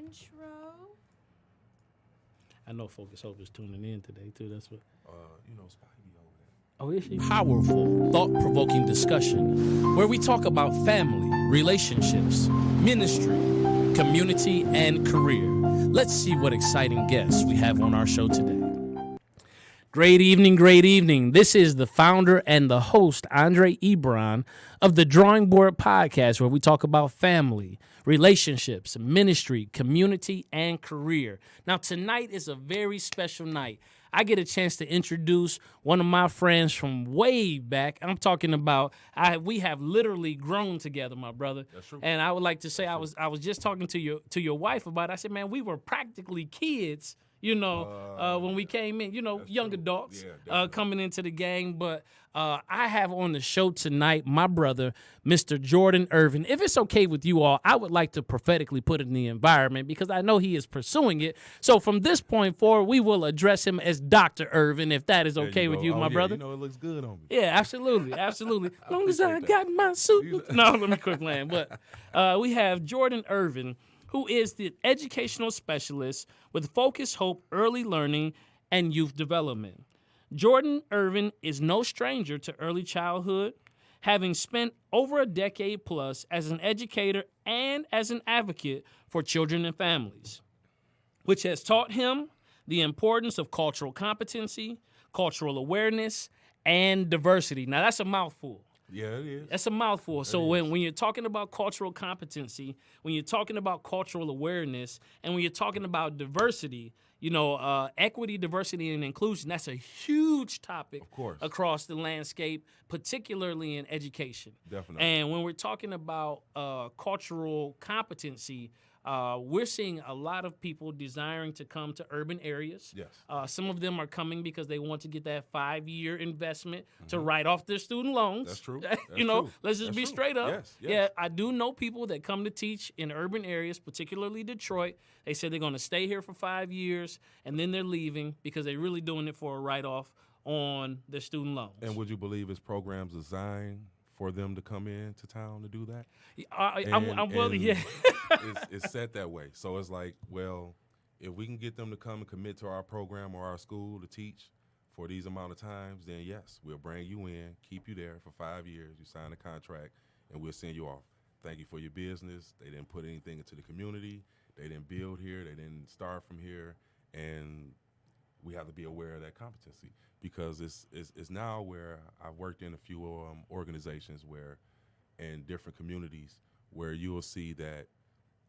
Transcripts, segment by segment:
intro. I know Focus Hope is tuning in today too. That's what. Spidey over there. Oh, is she? Powerful, thought-provoking discussion where we talk about family, relationships, ministry, community, and career. Let's see what exciting guests we have on our show today. Great evening, great evening. This is the founder and the host, Andre Ebron, of the Drawing Board Podcast, where we talk about family, relationships, ministry, community, and career. Now, tonight is a very special night. I get a chance to introduce one of my friends from way back. I'm talking about we have literally grown together, my brother. That's true. And I would like to say I was just talking to your wife about it. I said, man, we were practically kids. When we came in, young true. adults Yeah, coming into the gang. But I have on the show tonight my brother, Mr. Jordan Irvin. If it's okay with you all, I would like to prophetically put it in the environment because I know he is pursuing it. So from this point forward, we will address him as Dr. Irvin, if that is okay with you, my brother. It looks good on me. Yeah, absolutely. As long as I got my suit. No, let me quit playing. But we have Jordan Irvin, who is the educational specialist with Focus Hope Early Learning and Youth Development. Jordan Irvin is no stranger to early childhood, having spent over a decade plus as an educator and as an advocate for children and families, which has taught him the importance of cultural competency, cultural awareness, and diversity. Now, that's a mouthful. Yeah, it is. That's a mouthful. So when you're talking about cultural competency, when you're talking about cultural awareness, and when you're talking about diversity, equity, diversity, and inclusion, that's a huge topic Of course. across the landscape, particularly in education. Definitely. And when we're talking about cultural competency, we're seeing a lot of people desiring to come to urban areas. Yes. Some of them are coming because they want to get that 5-year investment to write off their student loans. That's true. Let's just That's be true. straight up. Yes. Yeah, I do know people that come to teach in urban areas, particularly Detroit. They said they're going to stay here for 5 years, and then they're leaving because they're really doing it for a write-off on their student loans. And would you believe his program's designed for them to come into town to do that? I'm willing, yeah. It's set that way. So it's like, well, if we can get them to come and commit to our program or our school to teach for these amount of times, then yes, we'll bring you in, keep you there for 5 years. You sign a contract, and we'll send you off. Thank you for your business. They didn't put anything into the community. They didn't build here. They didn't start from here. And we have to be aware of that competency because it's now where I've worked in a few organizations where in different communities where you will see that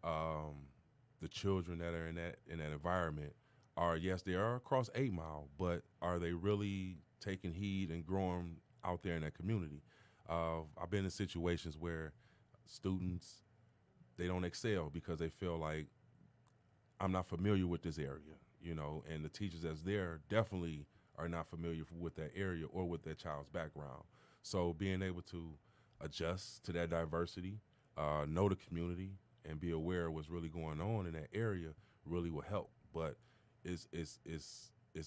the children that are in that environment are, yes, they are across 8 Mile, but are they really taking heed and growing out there in that community? I've been in situations where students, they don't excel because they feel like I'm not familiar with this area, and the teachers that's there definitely are not familiar with that area or with that child's background. So being able to adjust to that diversity, know the community, and be aware of what's really going on in that area really will help. But it's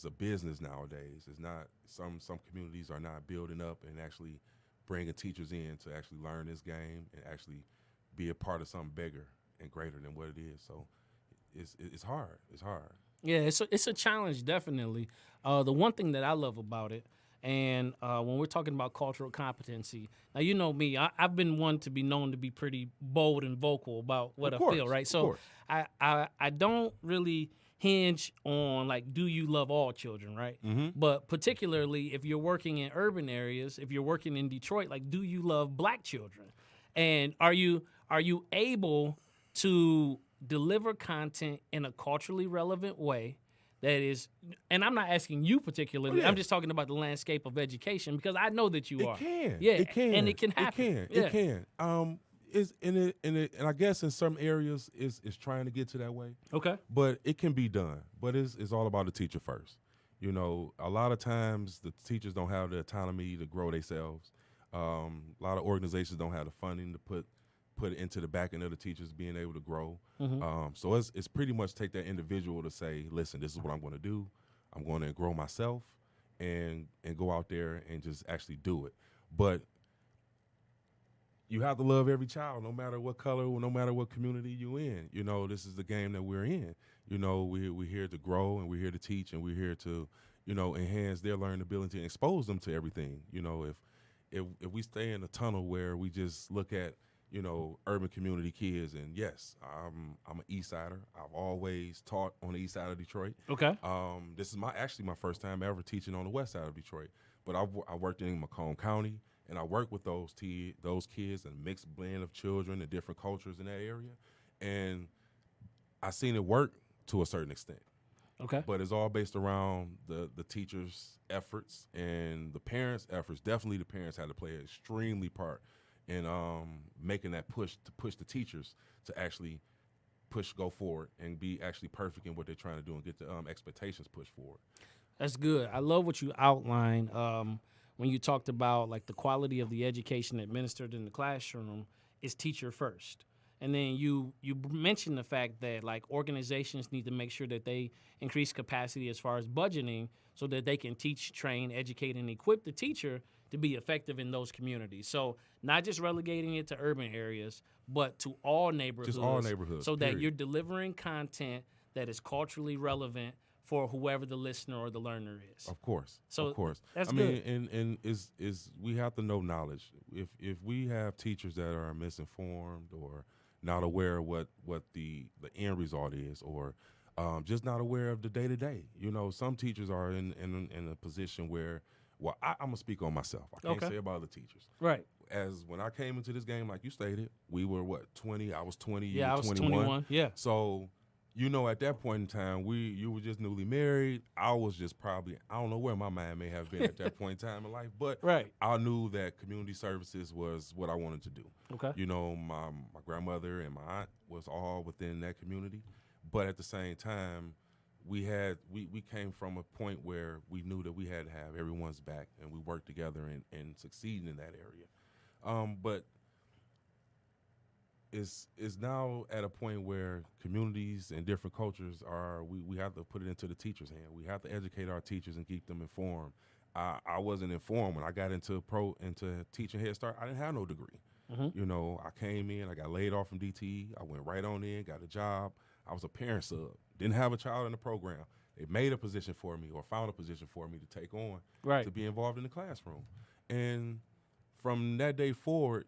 a business nowadays. It's not some communities are not building up and actually bringing teachers in to actually learn this game and actually be a part of something bigger and greater than what it is. So it's hard. It's hard. Yeah, it's a challenge, definitely. The one thing that I love about it, and when we're talking about cultural competency, now you know me, I've been one to be known to be pretty bold and vocal about what I feel, right? So I don't really hinge on, like, do you love all children, right? Mm-hmm. But particularly if you're working in urban areas, if you're working in Detroit, like, do you love black children? And are you able to deliver content in a culturally relevant way that is, and I'm not asking you particularly, I'm just talking about the landscape of education because I know that you are. It can. Yeah, It can. and it can happen. It can. It's and I guess in some areas it's trying to get to that way. Okay. But it can be done. But it's all about the teacher first. A lot of times the teachers don't have the autonomy to grow themselves. A lot of organizations don't have the funding to put it into the back end of the teachers being able to grow. Mm-hmm. So it's pretty much take that individual to say, listen, this is what I'm going to do. I'm going to grow myself and go out there and just actually do it. But you have to love every child, no matter what color, no matter what community you in. This is the game that we're in. We're here to grow, and we're here to teach, and we're here to, enhance their learning ability and expose them to everything. If we stay in a tunnel where we just look at, urban community kids, and yes, I'm an East Sider. I've always taught on the East Side of Detroit. Okay. This is my first time ever teaching on the West Side of Detroit. But I worked in Macomb County, and I worked with those kids, and a mixed blend of children and different cultures in that area, and I seen it work to a certain extent. Okay. But it's all based around the teachers' efforts and the parents' efforts. Definitely the parents had to play an extremely part in making that push the teachers to actually go forward and be actually perfect in what they're trying to do and get the expectations pushed forward. That's good. I love what you outlined when you talked about like the quality of the education administered in the classroom is teacher first. And then you mentioned the fact that like organizations need to make sure that they increase capacity as far as budgeting so that they can teach, train, educate, and equip the teacher to be effective in those communities. So not just relegating it to urban areas, but to all neighborhoods. Just all neighborhoods. So period. that you're delivering content that is culturally relevant for whoever the listener or the learner is. Of course. So of course. that's good. good. And is we have to know knowledge. If we have teachers that are misinformed or not aware of what the end result is, or just not aware of the day-to-day. Some teachers are in a position where, well, I'm going to speak on myself. I can't say about other teachers. Right. As when I came into this game, like you stated, we were, 20? I was 20, you Yeah, I were was 21. Yeah. So, at that point in time, you were just newly married. I was just probably, I don't know where my mind may have been at that point in time in life, but Right. I knew that community services was what I wanted to do. Okay. My grandmother and my aunt was all within that community, but at the same time, we came from a point where we knew that we had to have everyone's back, and we worked together and succeeding in that area. But is now at a point where communities and different cultures we have to put it into the teacher's hand. We have to educate our teachers and keep them informed. I wasn't informed when I got into teaching Head Start. I didn't have no degree. Mm-hmm. I came in, I got laid off from DTE. I went right on in, got a job. I was a parent sub. Didn't have a child in the program. They made a position for me or found a position for me to take on to be involved in the classroom. And from that day forward,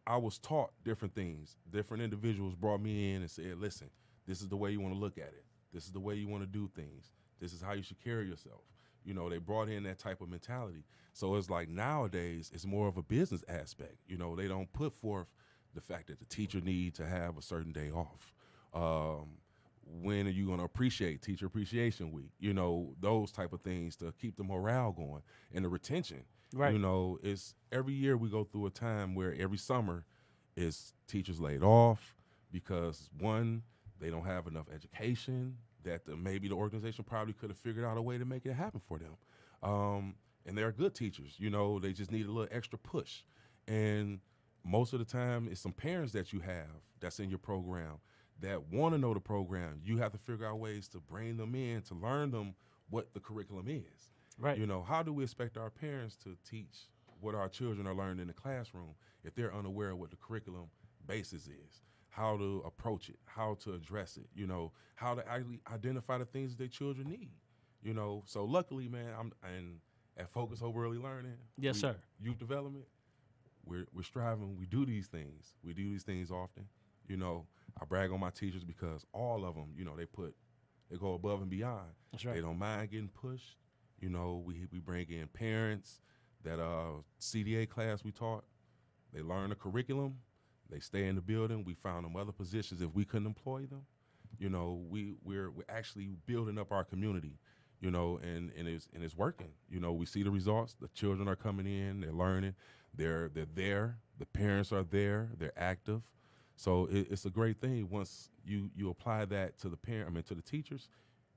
I was taught different things. Different individuals brought me in and said, listen, this is the way you want to look at it. This is the way you want to do things. This is how you should carry yourself. They brought in that type of mentality. So it's like nowadays it's more of a business aspect. They don't put forth the fact that the teacher needs to have a certain day off. When are you going to appreciate Teacher Appreciation Week? Those type of things to keep the morale going and the retention. Right. It's every year we go through a time where every summer is teachers laid off because, one, they don't have enough education that maybe the organization probably could have figured out a way to make it happen for them. And they're good teachers. They just need a little extra push. And most of the time it's some parents that you have that's in your program that want to know the program. You have to figure out ways to bring them in, to learn them what the curriculum is. Right. How do we expect our parents to teach what our children are learning in the classroom if they're unaware of what the curriculum basis is, how to approach it, how to address it, how to actually identify the things that their children need, So luckily, man, and at Focus Hope Early Learning, yes, sir, youth development, we're striving. We do these things. We do these things often. I brag on my teachers because all of them, they go above and beyond. That's right. They don't mind getting pushed. We bring in parents. That CDA class we taught, they learn the curriculum. They stay in the building. We found them other positions if we couldn't employ them. We're actually building up our community. And it's working. We see the results. The children are coming in. They're learning. They're there. The parents are there. They're active. So it's a great thing once you apply that to to the teachers.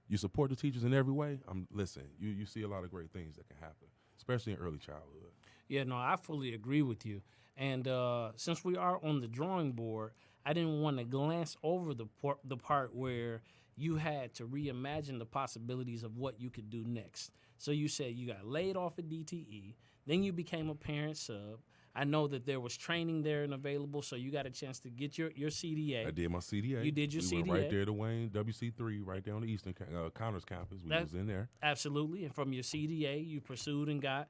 You support the teachers in every way. Listen, you see a lot of great things that can happen, especially in early childhood. Yeah, no, I fully agree with you. And since we are on the drawing board, I didn't want to glance over the part where you had to reimagine the possibilities of what you could do next. So you said you got laid off at DTE, then you became a parent sub. I know that there was training there and available, so you got a chance to get your CDA. I did my CDA. You did your we CDA. Went right there to Wayne, WC3, right there on the Eastern Counters campus. We was in there. Absolutely. And from your CDA, you pursued and got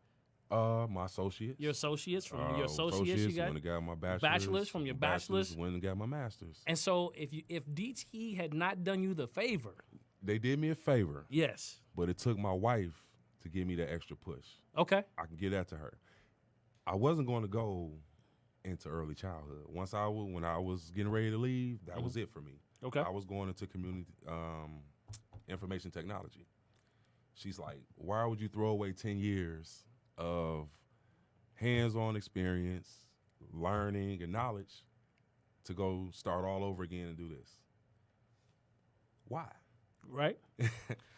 my associates. Your associates. From your associates, you got went and got my bachelor's. Bachelor's. From your bachelor's, went and got my master's. And so if DT had not done you the favor, they did me a favor. Yes. But it took my wife to give me that extra push. Okay. I can give that to her. I wasn't going to go into early childhood. When I was getting ready to leave, that was it for me. Okay. I was going into community information technology. She's like, why would you throw away 10 years of hands-on experience, learning, and knowledge to go start all over again and do this? Why? Right.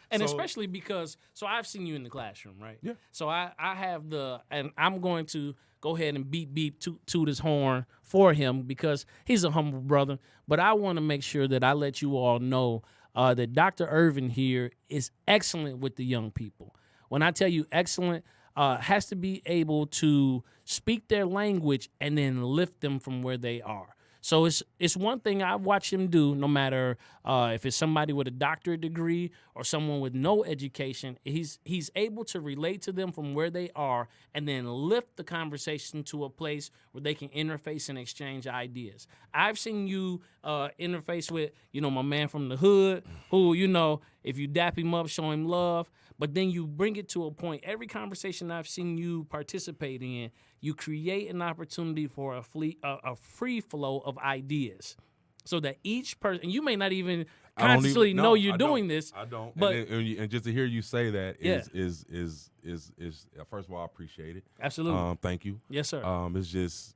And especially because, so I've seen you in the classroom, right? Yeah. So I have and I'm going to go ahead and beep, toot his horn for him because he's a humble brother. But I want to make sure that I let you all know that Dr. Irvin here is excellent with the young people. When I tell you excellent, has to be able to speak their language and then lift them from where they are. So it's one thing I watch him do, no matter if it's somebody with a doctorate degree or someone with no education. He's able to relate to them from where they are and then lift the conversation to a place where they can interface and exchange ideas. I've seen you interface with, my man from the hood who, if you dap him up, show him love. But then you bring it to a point. Every conversation I've seen you participate in, you create an opportunity for a free flow of ideas, so that each person, and you may not even consciously know you're doing this. I don't. But and just to hear you say that is first of all, I appreciate it. Absolutely. Thank you. Yes, sir. It's just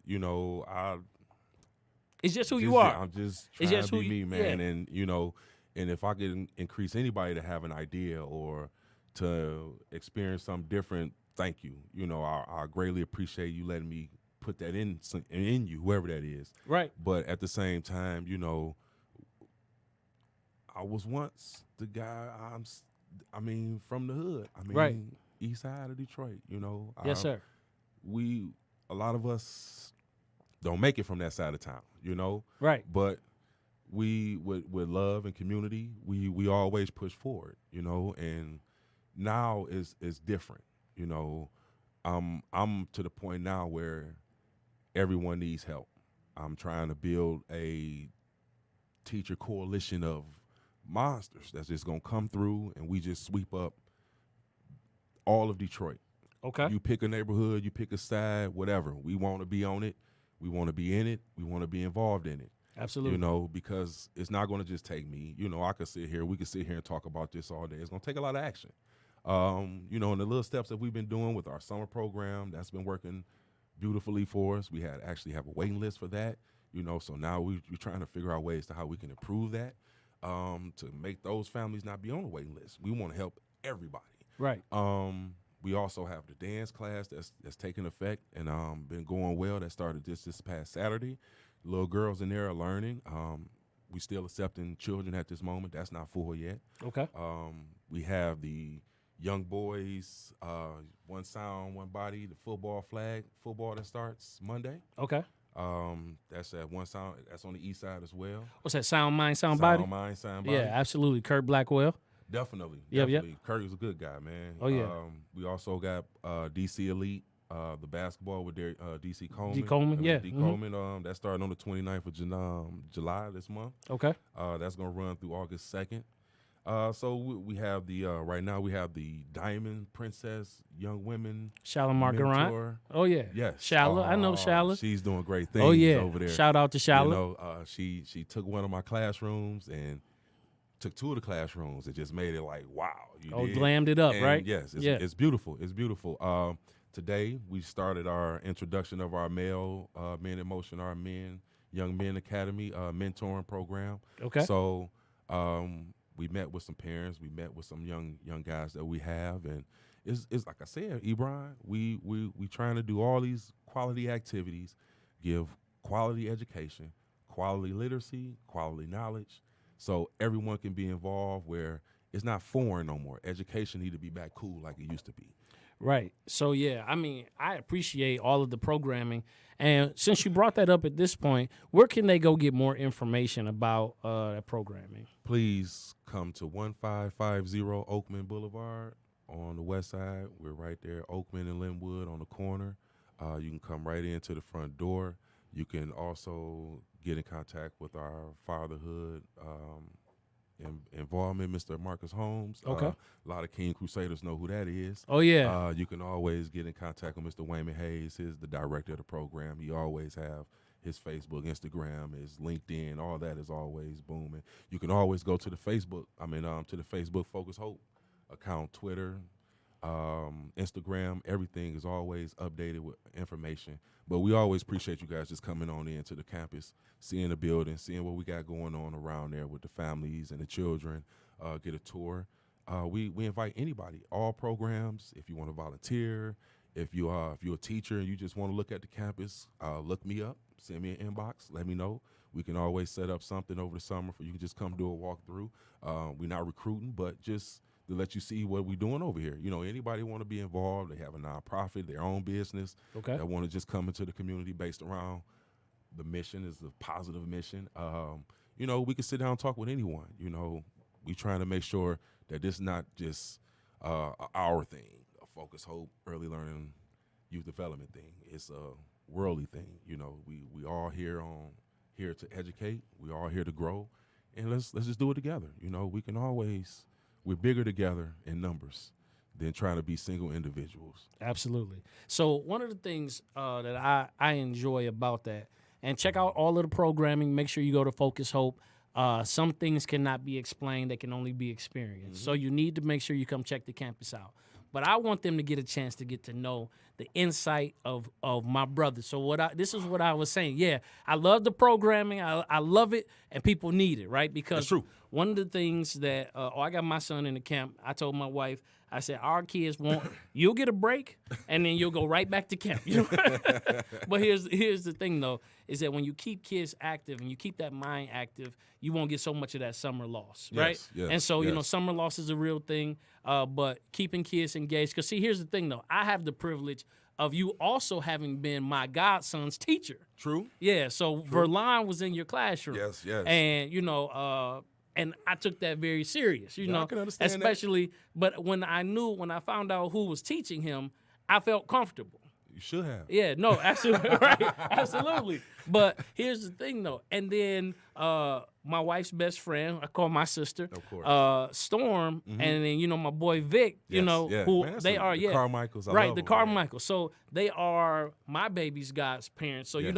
it's just who you are. I'm just trying to be me, man. Yeah. And if I can increase anybody to have an idea or to experience something different, thank you. I greatly appreciate you letting me put that in you, whoever that is. Right. But at the same time, I was once the guy. From the hood. Right. East side of Detroit. Yes, sir. A lot of us don't make it from that side of town. Right. But we with love and community, we always push forward. And now is different. I'm to the point now where everyone needs help. I'm trying to build a teacher coalition of monsters that's just gonna come through and we just sweep up all of Detroit. Okay. You pick a neighborhood, you pick a side, whatever. We want to be on it. We want to be in it. We want to be involved in it. Absolutely. Because it's not going to just take me. We could sit here and talk about this all day. It's going to take a lot of action. And the little steps that we've been doing with our summer program, that's been working beautifully for us. We actually have a waiting list for that, so now we're trying to figure out ways to how we can improve that, to make those families not be on the waiting list. We want to help everybody. Right. We also have the dance class that's taking effect and been going well. That started this past Saturday. Little girls in there are learning. We still accepting children at this moment. That's not full yet. Okay. We have the young boys, one sound, one body, the football that starts Monday. Okay. That's at one sound. That's on the east side as well. What's that? Sound Mind, Sound Body? Sound Mind, Sound Body. Yeah, absolutely. Kurt Blackwell. Definitely. Yep. Kurt is a good guy, man. Oh, yeah. We also got DC Elite, the basketball with their DC Coleman. D. Coleman, yeah. D. Coleman, that's starting on the 29th of July this month. Okay. That's going to run through August 2nd. So we have right now we have the Diamond Princess Young Women. Shala Marguerite. Oh, yeah. Yes. Shala. I know Shala. She's doing great things over there. Shout out to Shala. She took one of my classrooms and took two of the classrooms. It just made it like, wow. Glammed it up, and right? Yes. It's beautiful. It's beautiful. Today, we started our introduction of our male Men in Motion, our Young Men Academy mentoring program. Okay. So we met with some parents. We met with some young guys that we have. And it's like I said, Ebron, we trying to do all these quality activities, give quality education, quality literacy, quality knowledge, so everyone can be involved where it's not foreign no more. Education need to be back cool like it used to be. Right. So, yeah, I mean, I appreciate all of the programming. And since you brought that up at this point, where can they go get more information about that programming? Please come to 1550 Oakman Boulevard on the west side. We're right there, Oakman and Linwood on the corner. You can come right into the front door. You can also get in contact with our fatherhood involvement, Mr. Marcus Holmes. Okay. A lot of King Crusaders know who that is. Oh, yeah. You can always get in contact with Mr. Wayman Hayes. He's the director of the program. He always have his Facebook, Instagram, his LinkedIn, all that is always booming. You can always go to the Facebook, to the Facebook Focus Hope account, Twitter, Instagram. Everything is always updated with information. But we always appreciate you guys just coming on into the campus, seeing the building, seeing what we got going on around there with the families and the children. Get a tour. We invite anybody, all programs. If you want to volunteer, if you're a teacher and you just want to look at the campus, look me up, send me an inbox, let me know. We can always set up something over the summer for you to just come do a walkthrough. We're not recruiting, but just to let you see what we're doing over here. You know, anybody want to be involved, they have a nonprofit, their own business, that want to just come into the community based around the mission is a positive mission. We can sit down and talk with anyone. You know, we trying to make sure that this is not just our thing, a Focus Hope, early learning, youth development thing. It's a worldly thing. You know, we all here to educate. We all here to grow, and let's just do it together. You know, we're bigger together in numbers than trying to be single individuals. Absolutely. So one of the things that I enjoy about that, and check out all of the programming, make sure you go to Focus Hope. Some things cannot be explained, they can only be experienced. So you need to make sure you come check the campus out. But I want them to get a chance to get to know the insight of my brother. So this is what I was saying. Yeah, I love the programming. I love it, and people need it, right? Because That's true. One of the things that I got my son in the camp. I told my wife, I said, our kids you'll get a break, and then you'll go right back to camp. You know? But here's the thing, though, is that when you keep kids active and you keep that mind active, you won't get so much of that summer loss, right? Yes, and so, summer loss is a real thing, but keeping kids engaged. Because, see, here's the thing, though. I have the privilege of you also having been my godson's teacher. True. Yeah, so Verlon was in your classroom. Yes. And, and I took that very serious, I can understand especially, but when I found out who was teaching him, I felt comfortable. You should have. Yeah, no, absolutely, right, absolutely. But here's the thing, though, and then my wife's best friend, I call my sister, of course, Storm, and then my boy Vic, who Man, they are, the Carmichaels, I right, love the them, Carmichaels. So they are my baby's godparents. So you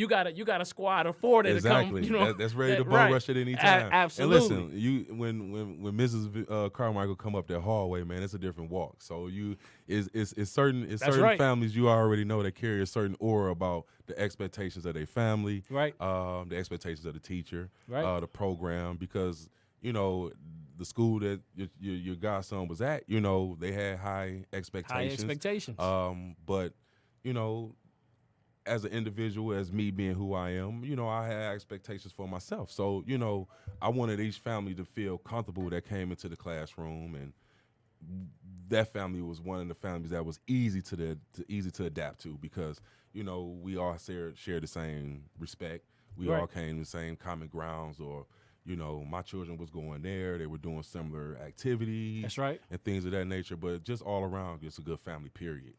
got a squad of 4 that exactly. come, that's ready to bum rush at any time. Absolutely. And listen, when Mrs. Carmichael come up that hallway, man, it's a different walk. So it's certain right. families you already know that carry a certain aura about the expectations of their family, right? The expectations of the teacher, right? The program, because the school that your godson was at, they had high expectations. But as an individual, as me being who I am, I had expectations for myself. So I wanted each family to feel comfortable that came into the classroom, and that family was one of the families that was easy to adapt to, because we all share the same respect. We all came to the same common grounds, or my children was going there. They were doing similar activities. That's right. And things of that nature. But just all around, it's a good family, period,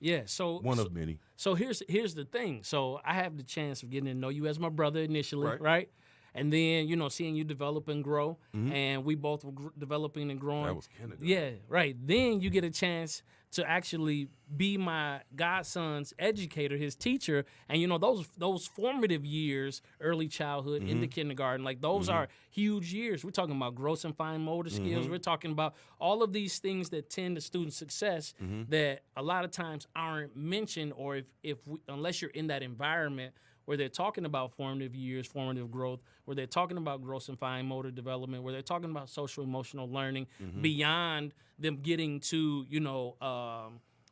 Yeah, so one of many. So here's the thing. So I have the chance of getting to know you as my brother initially, right? And then, seeing you develop and grow, and we both were developing and growing. That was kindergarten. Yeah, right. Then you get a chance to actually be my godson's educator, his teacher, and those formative years, early childhood into kindergarten, like those are huge years. We're talking about gross and fine motor skills. We're talking about all of these things that tend to student success that a lot of times aren't mentioned, or unless you're in that environment where they're talking about formative years, formative growth, where they're talking about gross and fine motor development, where they're talking about social emotional learning beyond them getting to,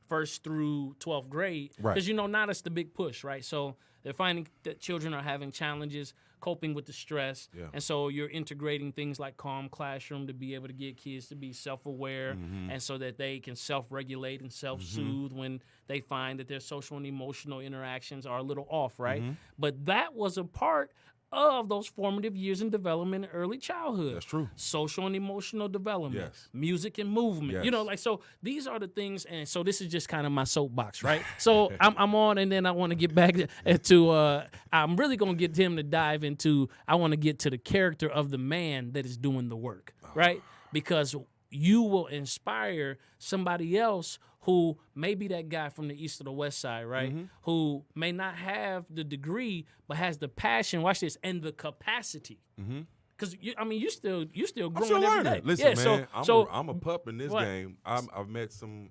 1st through 12th grade. Right. Because, now that's the big push, right? So they're finding that children are having challenges coping with the stress. Yeah. And so you're integrating things like Calm Classroom to be able to get kids to be self-aware and so that they can self-regulate and self-soothe when they find that their social and emotional interactions are a little off, right? But that was a part of those formative years in development in early childhood. That's true. Social and emotional development, Yes. music and movement. Yes. You know, like, so these are the things, and so this is just kind of my soapbox, right? So I'm on, and then I want to get back to I'm really going to get him to dive into, I want to get to the character of the man that is doing the work, right? Because you will inspire somebody else who may be that guy from the east or the west side, right? Who may not have the degree, but has the passion, watch this, and the capacity. Because you still growing I'm still every learning. day. Listen, yeah, man, so I'm a pup in this what? game. I've met some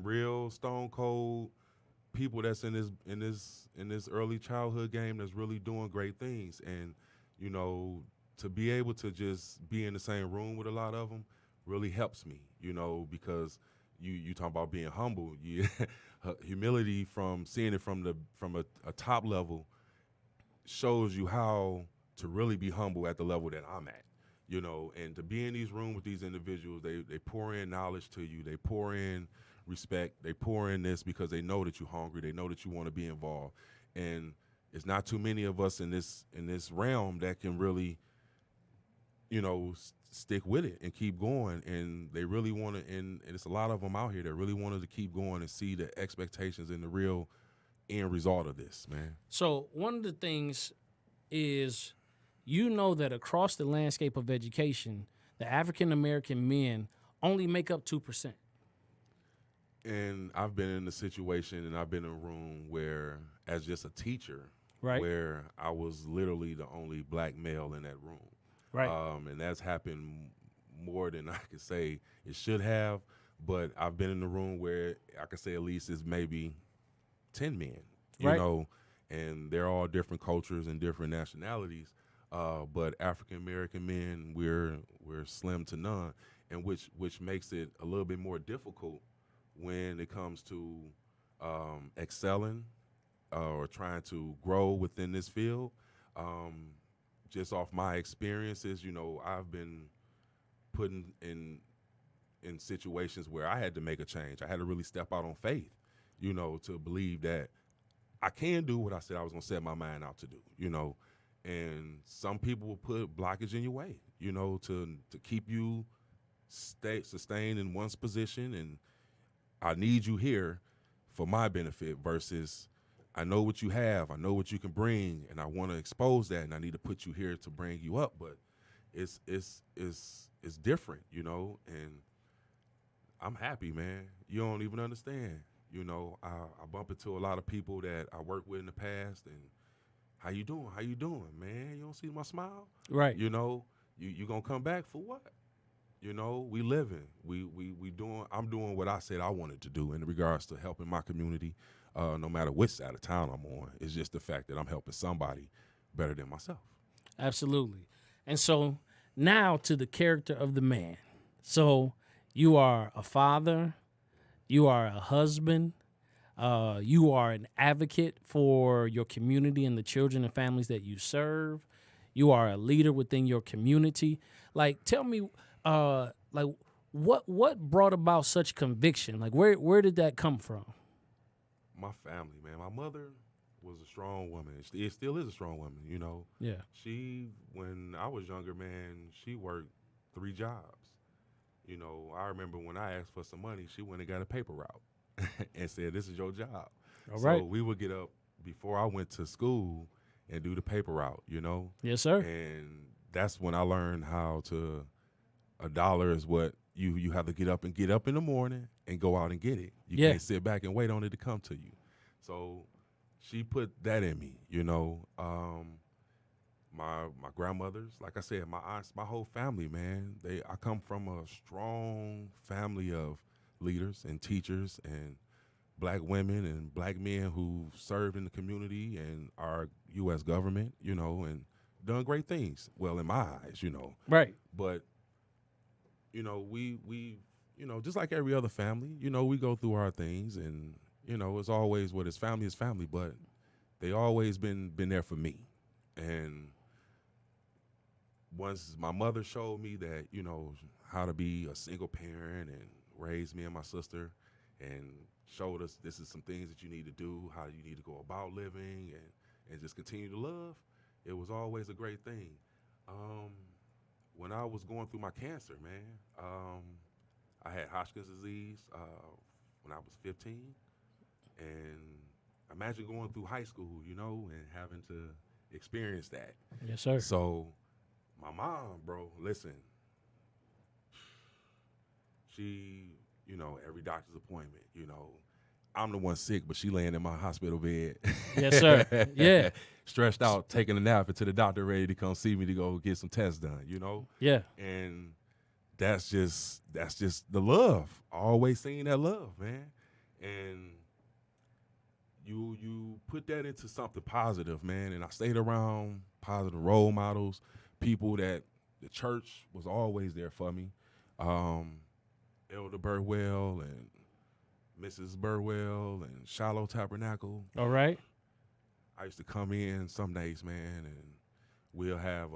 real stone cold people that's in this early childhood game that's really doing great things, and you know, to be able to just be in the same room with a lot of them really helps me, you know, because you talking about being humble, humility from seeing it from a top level shows you how to really be humble at the level that I'm at, you know, and to be in these rooms with these individuals, they pour in knowledge to you, they pour in respect, they pour in this because they know that you're hungry, they know that you want to be involved, and it's not too many of us in this realm that can really, you know, stick with it and keep going, and they really want to, and it's a lot of them out here that really wanted to keep going and see the expectations and the real end result of this, man. So one of the things is, you know, that across the landscape of education, the African American men only make up 2%. And I've been in a situation, and I've been in a room where, as just a teacher, Right. where I was literally the only black male in that room. Right. And that's happened more than I could say it should have. But I've been in the room where I could say at least it's maybe 10 men, you Right. know, and they're all different cultures and different nationalities. But African American men, we're slim to none, and which makes it a little bit more difficult when it comes to excelling or trying to grow within this field. Just off my experiences, you know, I've been put in situations where I had to make a change. I had to really step out on faith, you know, to believe that I can do what I said I was going to set my mind out to do, you know. And some people will put blockage in your way, you know, to keep you sustained in one's position, and I need you here for my benefit versus I know what you have, I know what you can bring, and I want to expose that, and I need to put you here to bring you up. But it's different, you know, and I'm happy, man. You don't even understand. You know, I bump into a lot of people that I worked with in the past, and how you doing? How you doing, man? You don't see my smile? Right. You know, you gonna come back for what? You know, we living. We doing. I'm doing what I said I wanted to do in regards to helping my community. No matter which side of town I'm on, it's just the fact that I'm helping somebody better than myself. Absolutely. And so now to the character of the man. So you are a father, you are a husband, you are an advocate for your community and the children and families that you serve. You are a leader within your community. Like, tell me, like, what brought about such conviction? Like, where did that come from? My family, man. My mother was a strong woman. It still is a strong woman, you know. Yeah. She, when I was younger, man, she worked 3 jobs. You know, I remember when I asked for some money, she went and got a paper route and said, "This is your job." All right. So we would get up before I went to school and do the paper route, you know. Yes, sir. And that's when I learned how to, a dollar is what you have to get up in the morning and go out and get it. You can't sit back and wait on it to come to you. So she put that in me, you know. My grandmothers, like I said, my aunts, my whole family, man. I come from a strong family of leaders and teachers and black women and black men who served in the community and our U.S. government, you know, and done great things. Well, in my eyes, you know. Right. But you know, we you know, just like every other family, you know, we go through our things, and you know, it's always what is family, but they always been there for me. And once my mother showed me that, how to be a single parent and raise me and my sister and showed us this is some things that you need to do, how you need to go about living and just continue to love, it was always a great thing. When I was going through my cancer, man, I had Hodgkin's disease when I was 15. And imagine going through high school, and having to experience that. Yes, sir. So my mom, bro, listen, she, every doctor's appointment, I'm the one sick, but she laying in my hospital bed. Yes, sir. Yeah. Stretched out, taking a nap until the doctor ready to come see me to go get some tests done, Yeah. And that's just the love. Always seeing that love, man. And you put that into something positive, man. And I stayed around positive role models, people that the church was always there for me. Elder Burwell and Mrs. Burwell and Shiloh Tabernacle. All right. I used to come in some days, man, and we'll have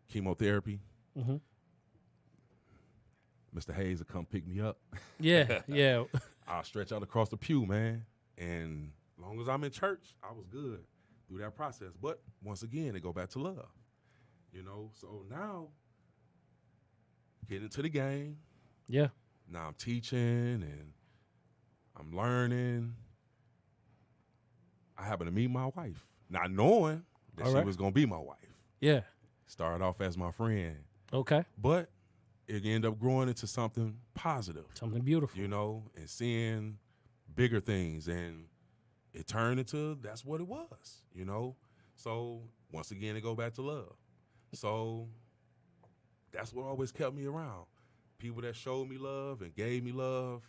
chemotherapy. Mm-hmm. Mr. Hayes would come pick me up. Yeah, yeah. I'll stretch out across the pew, man. And as long as I'm in church, I was good through that process. But once again, it go back to love. So now get into the game. Yeah. Now I'm teaching and I'm learning. I happen to meet my wife, not knowing that she was going to be my wife. Yeah. Started off as my friend. Okay. But it ended up growing into something positive. Something beautiful. And seeing bigger things. And it turned into that's what it was, So once again, it go back to love. So that's what always kept me around. People that showed me love and gave me love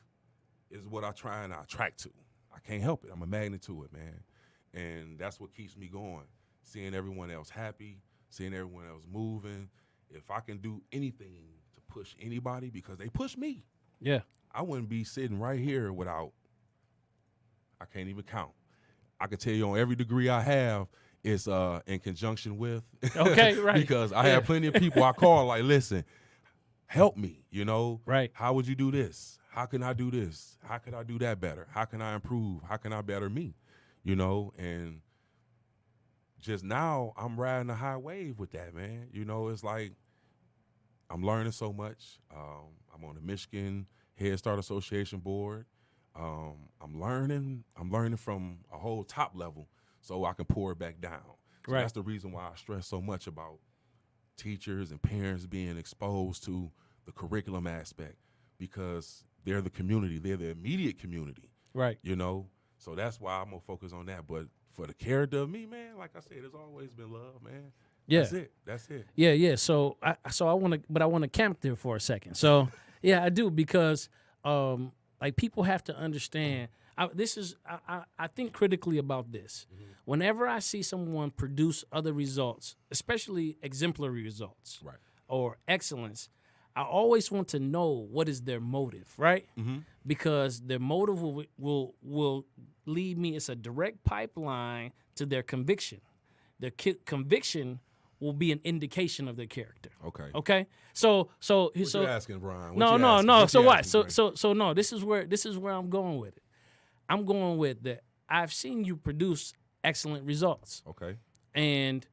is what I try and I attract to. I can't help it. I'm a magnet to it, man. And that's what keeps me going. Seeing everyone else happy, seeing everyone else moving. If I can do anything to push anybody because they push me, yeah, I wouldn't be sitting right here without, I can't even count. I can tell you on every degree I have, it's in conjunction with. Okay, right. Because I have plenty of people I call like, listen, help me, Right. How would you do this? How can I do this? How can I do that better? How can I improve? How can I better me? And just now I'm riding a high wave with that, man. It's like I'm learning so much. I'm on the Michigan Head Start Association board. I'm learning from a whole top level so I can pour it back down. So right. That's the reason why I stress so much about teachers and parents being exposed to the curriculum aspect because they're the community. They're the immediate community. Right. So that's why I'm going to focus on that. But for the character of me, man, like I said, it's always been love, man. Yeah. That's it. Yeah, yeah. So I want to camp there for a second. So yeah, I do because like people have to understand. I think critically about this. Mm-hmm. Whenever I see someone produce other results, especially exemplary results, right, or excellence, I always want to know what is their motive, right? Mm-hmm. Because their motive will lead me. It's a direct pipeline to their conviction. Their conviction will be an indication of their character. Okay. Okay. So what you asking, Brian? No. So what? So no. This is where I'm going with it. I'm going with that. I've seen you produce excellent results. Okay. And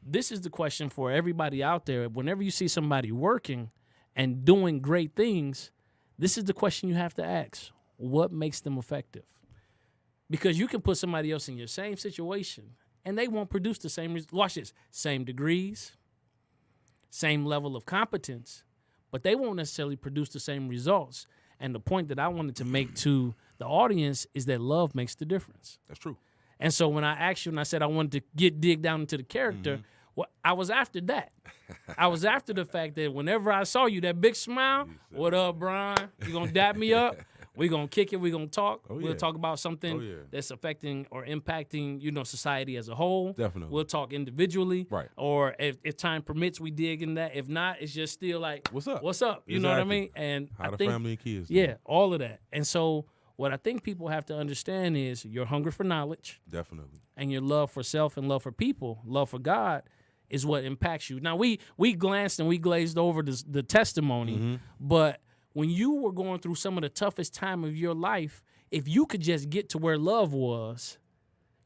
this is the question for everybody out there. Whenever you see somebody working and doing great things, this is the question you have to ask. What makes them effective? Because you can put somebody else in your same situation and they won't produce the same watch this, same degrees, same level of competence, but they won't necessarily produce the same results. And the point that I wanted to make to the audience is that love makes the difference. That's true. And so when I asked you and I said I wanted to dig down into the character, mm-hmm. well, I was after that. I was after the fact that whenever I saw you, that big smile, what up, Brian? You gonna dap me up? We're gonna kick it, we're gonna talk. We'll talk about something that's affecting or impacting, society as a whole. Definitely. We'll talk individually. Right. Or if time permits, we dig in that. If not, it's just still like, what's up? What's up? You know what I mean? And how I the think, family and kids do. Yeah, all of that. And so what I think people have to understand is your hunger for knowledge. Definitely. And your love for self and love for people, love for God, is what impacts you. Now we glanced and we glazed over the testimony, but when you were going through some of the toughest time of your life, if you could just get to where love was,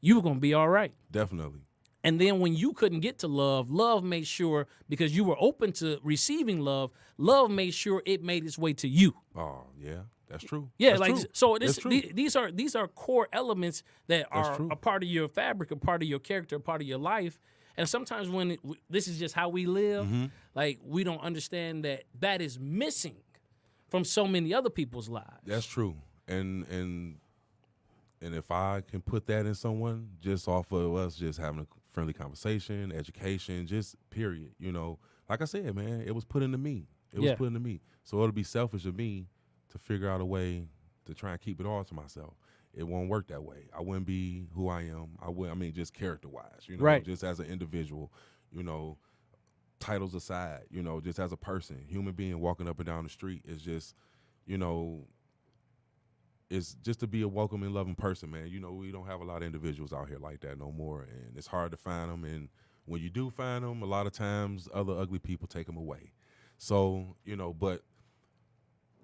you were gonna be all right. Definitely. And then when you couldn't get to love, love made sure, because you were open to receiving love, love made sure it made its way to you. Oh, yeah. That's true. Yeah, That's like true. so. That's true. These are core elements that are true. a part of your fabric, a part of your character, a part of your life. And sometimes when this is just how we live, like we don't understand that is missing from so many other people's lives. That's true. And if I can put that in someone, just off of us just having a friendly conversation, education, just period. You know, like I said, man, it was put into me. It was put into me. So it'll be selfish of me to figure out a way to try and keep it all to myself. It won't work that way. I wouldn't be who I am. I mean, just character-wise, you know, Right. just as an individual, you know, titles aside, you know, just as a person, human being walking up and down the street is just, you know, it's just to be a welcoming, loving person, man. You know, we don't have a lot of individuals out here like that no more, and it's hard to find them. And when you do find them, a lot of times other ugly people take them away. So, you know, but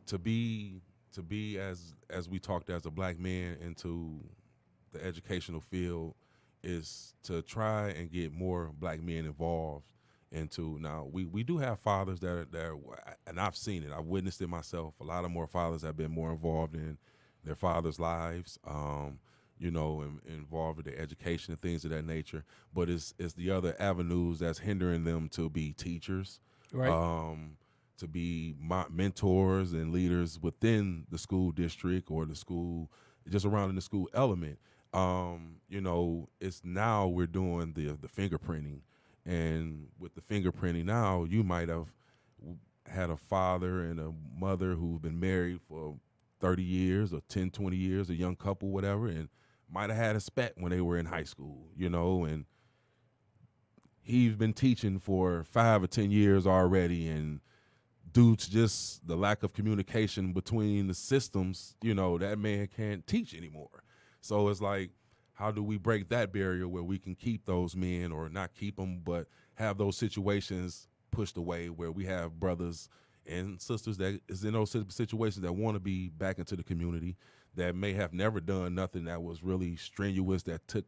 to be as we talked as a black man into the educational field is to try and get more black men involved into. Now we do have fathers that are, and I've seen it, I've witnessed it myself. A lot of more fathers have been more involved in their fathers' lives, you know, and involved with their education and things of that nature. But it's the other avenues that's hindering them to be teachers, Right. to be mentors and leaders within the school district or the school, just around in the school element. You know, it's now we're doing the fingerprinting, and with the fingerprinting now, you might have had a father and a mother who've been married for 30 years or 10, 20 years, a young couple, whatever, and might have had a spat when they were in high school, you know, and he's been teaching for 5 or 10 years already, and due to just the lack of communication between the systems, you know, that man can't teach anymore. So it's like, how do we break that barrier where we can keep those men, or not keep them, but have those situations pushed away where we have brothers and sisters that is in those situations that want to be back into the community, that may have never done nothing that was really strenuous that could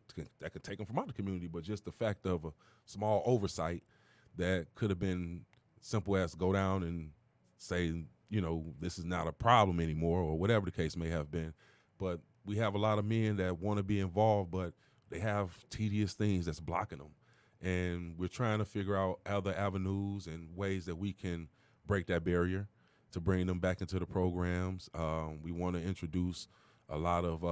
take them from out of the community, but just the fact of a small oversight that could have been simple as go down and say, you know, this is not a problem anymore, or whatever the case may have been. But we have a lot of men that want to be involved, but they have tedious things that's blocking them. And we're trying to figure out other avenues and ways that we can break that barrier to bring them back into the programs. We want to introduce a lot of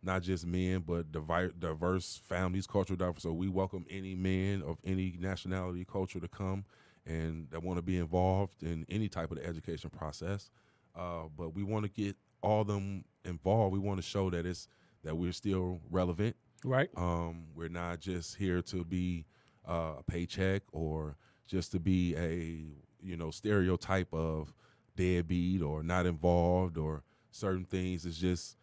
not just men, but diverse families, cultural diverse. So we welcome any man of any nationality, culture to come and that want to be involved in any type of the education process. But we want to get all them involved. We want to show that that we're still relevant. Right. We're not just here to be a paycheck or just to be a, you know, stereotype of deadbeat or not involved or certain things. It's just,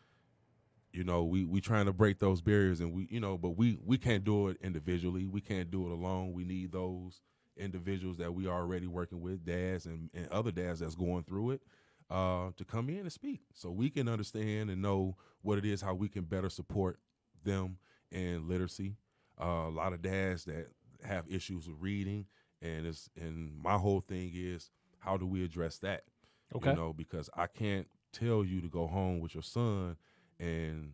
you know, we trying to break those barriers, and we, you know, but we can't do it individually. We can't do it alone. We need those individuals that we are already working with, dads and other dads that's going through it, to come in and speak so we can understand and know what it is, how we can better support them in literacy. A lot of dads that have issues with reading, and my whole thing is, how do we address that? Okay. You know, because I can't tell you to go home with your son and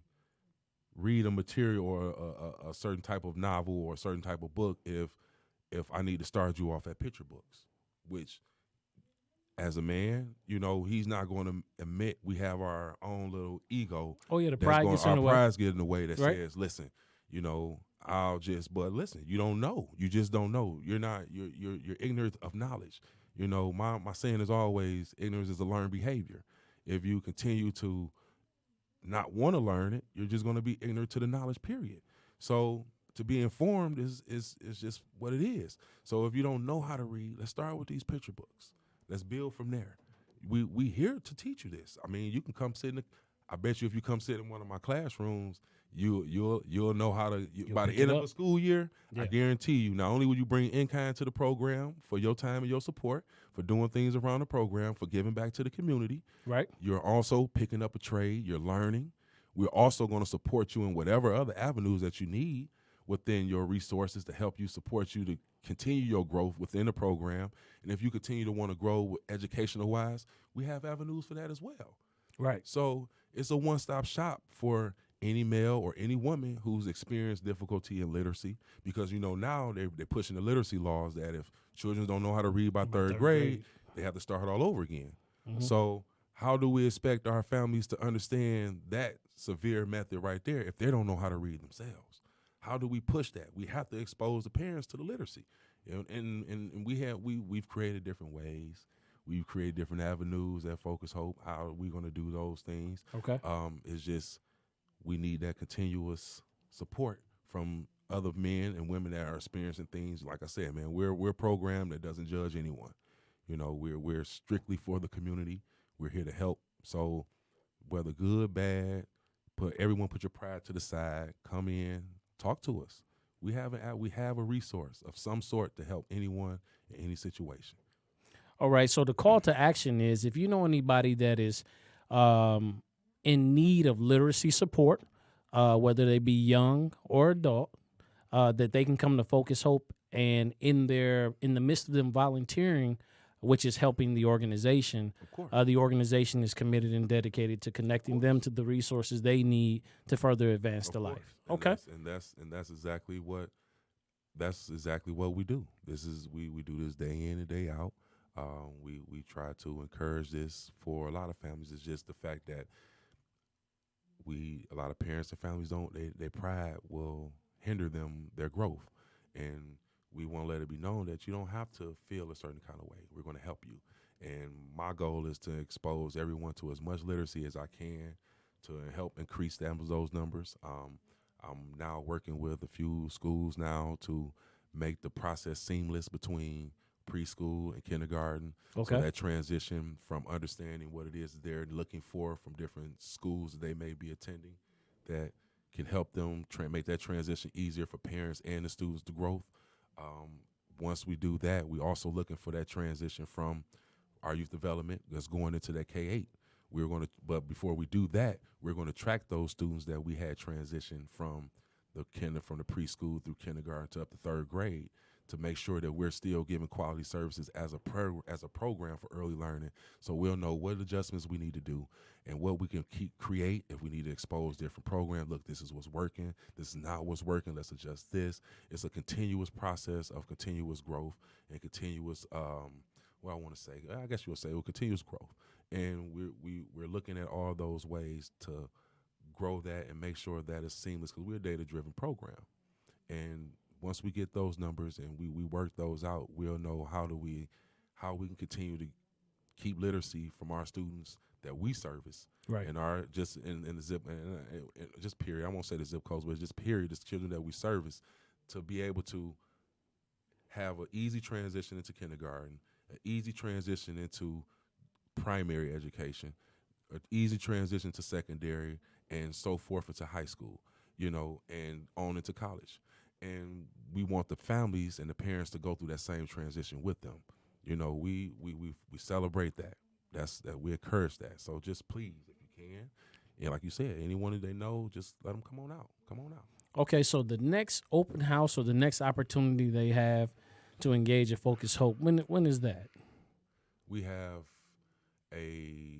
read a material or a certain type of novel or a certain type of book if I need to start you off at picture books, which as a man, you know, he's not going to admit. We have our own little ego. Oh yeah, the pride gets in our the way. pride's getting in the way that Right. says, listen, you know, but listen, you don't know. You just don't know. You're ignorant of knowledge. You know, my saying is always, ignorance is a learned behavior. If you continue to not want to learn it, you're just going to be ignorant to the knowledge, period. So to be informed is just what it is. So if you don't know how to read, let's start with these picture books. Let's build from there. We here to teach you this. I mean, you can come sit in I bet you if you come sit in one of my classrooms, you'll know how to. By the pick it end of up. a school year, Yeah. I guarantee you, not only will you bring in kind to the program for your time and your support, for doing things around the program, for giving back to the community, Right. you're also picking up a trade. You're learning. We're also going to support you in whatever other avenues that you need within your resources to help you support you to continue your growth within the program. And if you continue to want to grow educational wise, we have avenues for that as well. Right. So it's a one-stop shop for any male or any woman who's experienced difficulty in literacy, because now they're pushing the literacy laws that if children don't know how to read by third grade, they have to start all over again. Mm-hmm. So how do we expect our families to understand that severe method right there if they don't know how to read themselves? How do we push that? We have to expose the parents to the literacy, and we've created different ways. We've created different avenues at Focus Hope. How are we going to do those things? Okay. It's just we need that continuous support from other men and women that are experiencing things. Like I said, man, we're a program that doesn't judge anyone. We're strictly for the community. We're here to help. So whether good, bad, put your pride to the side. Come in, talk to us. We have a resource of some sort to help anyone in any situation. All right. So the call to action is, if you know anybody that is in need of literacy support, whether they be young or adult, that they can come to Focus Hope, and in the midst of them volunteering, which is helping the organization, the organization is committed and dedicated to connecting them to the resources they need to further advance their life. Okay. And that's exactly what we do. We do this day in and day out. We try to encourage this for a lot of families. It's just the fact that a lot of parents and families their pride will hinder their growth, and we want to let it be known that you don't have to feel a certain kind of way. We're going to help you, and my goal is to expose everyone to as much literacy as I can to help increase those numbers. I'm now working with a few schools now to make the process seamless between preschool and kindergarten. Okay. So that transition from understanding what it is they're looking for from different schools that they may be attending, that can help them make that transition easier for parents and the students to growth. Once we do that, we're also looking for that transition from our youth development that's going into that K-8. But before we do that, we're going to track those students that we had transitioned from the preschool through kindergarten to up to third grade, to make sure that we're still giving quality services as a program for early learning. So we'll know what adjustments we need to do and what we can create if we need to expose different programs. Look, this is what's working. This is not what's working. Let's adjust this. It's a continuous process of continuous growth and continuous, I guess you would say, continuous growth. And we're looking at all those ways to grow that and make sure that it's seamless, because we're a data-driven program. And once we get those numbers and we work those out, we'll know how we can continue to keep literacy from our students that we service. Right. And our just in the zip and just period. I won't say the zip codes, but just period. The children that we service, to be able to have an easy transition into kindergarten, an easy transition into primary education, an easy transition to secondary, and so forth into high school, and on into college. And we want the families and the parents to go through that same transition with them. We celebrate that. That we encourage that. So just please, if you can, and like you said, anyone that they know, just let them come on out. Come on out. Okay, so the next open house or the next opportunity they have to engage at Focus Hope, when is that? We have a